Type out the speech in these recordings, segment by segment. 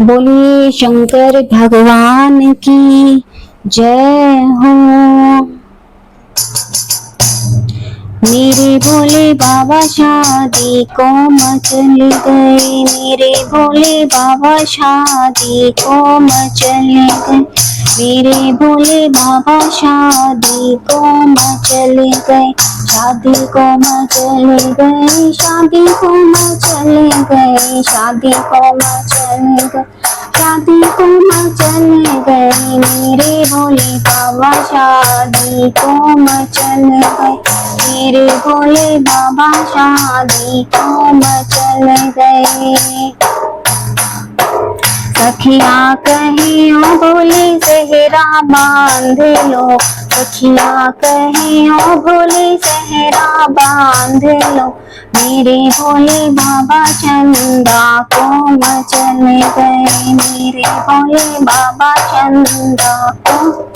बोलिए शंकर भगवान की जय हो। मेरे भोले बाबा शादी को मचल गए, मेरे भोले बाबा शादी को मचल गए, मेरे भोले बाबा शादी को मचल गए, शादी को मचल गए, शादी को मचल गए, शादी को मचल गए, शादी को मचल गए, मेरे भोले बाबा शादी को मचल गए, मेरे भोले बाबा शादी को मचल गए। सखिया कहे ओ भोले सेहरा बांध लो, सखिया कहे ओ भोले सेहरा बांध लो, मेरे भोले बाबा चंदा को मचल गए, मेरे भोले बाबा चंदा को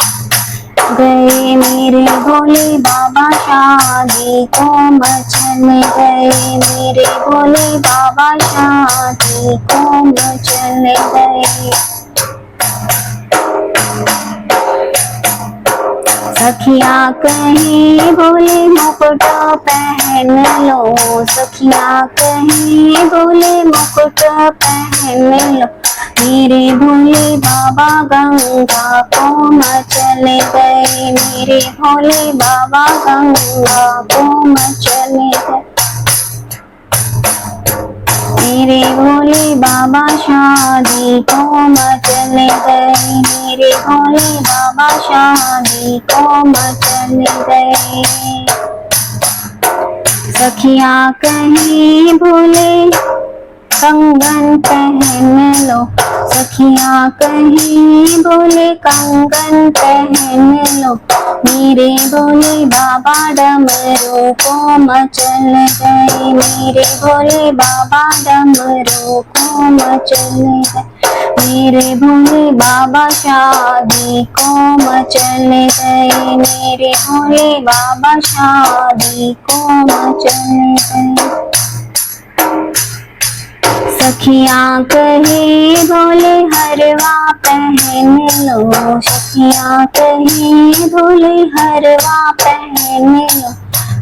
गए, मेरे भोले बाबा शादी को मचल गए, मेरे भोले बाबा शादी को मचल गए। सखिया कहे भोले मुकुट पहन लो, सखिया कहे भोले मुकुट पहन लो, मेरे भोले बाबा गंगा को मचल गए, मेरे भोले बाबा गंगा को मचल गए, मेरे भोले बाबा शादी को मचल गए, मेरे भोले बाबा शादी को मचल गए। सखिया कहे भोले कंगन पहन लो, सखिया कहे भोले कंगन पहन लो, मेरे भोले बाबा डमरू को मचल गए, मेरे भोले बाबा डमरू को मचल गए, मेरे भोले बाबा शादी को मचल गए, मेरे भोले बाबा शादी को मचल गए। सखिया कहे भोले हरवा पहन लो, सखिया कहे भोले हरवा पहन लो,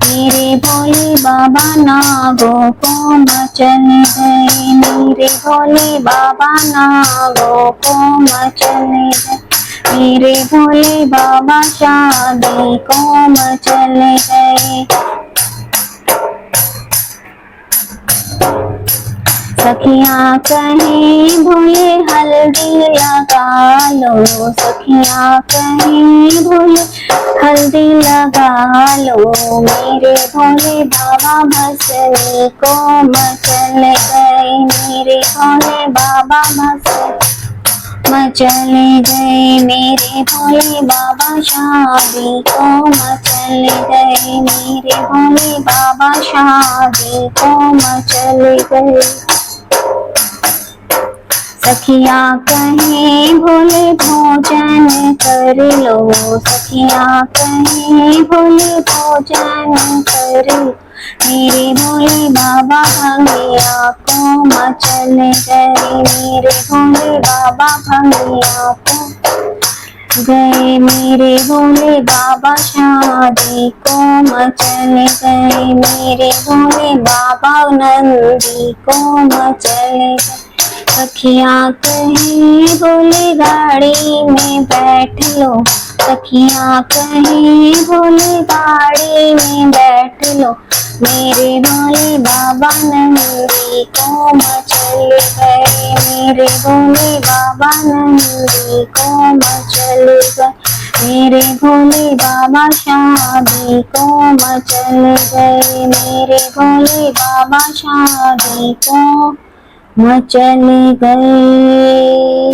मेरे भोले बाबा नागों को मचल गए, मेरे भोले बाबा नागों को मचल गए, मेरे भोले बाबा शादी को मचल गए। सखिया कहे भोले हल्दी लगा लो, सखिया कहे भोले हल्दी लगा लो, मेरे भोले बाबा भसनी को मचल गए, मेरे भोले बाबा भसनी मचल गए, मेरे भोले बाबा शादी को मचल गए, मेरे भोले बाबा शादी को मचल गए। सखिया कहे भोले भोजन कर लो, सखिया कहे भोले भोजन कर लो, मेरे भोले बाबा भंगिया को मचल गए, मेरे भोले बाबा भंगिया को गए, मेरे भोले बाबा शादी को मचल गए, मेरे भोले बाबा नंदी को मचल गए। सखिया कहे भोले गाड़ी में बैठ लो, सखिया कहे भोले गाड़ी में बैठ लो, मेरे भोले बाबा नंदी को मचल गए, मेरे भोले बाबा नंदी को मचल गए, मेरे भोले बाबा शादी को मचल गए, मेरे भोले बाबा शादी को मचल गए।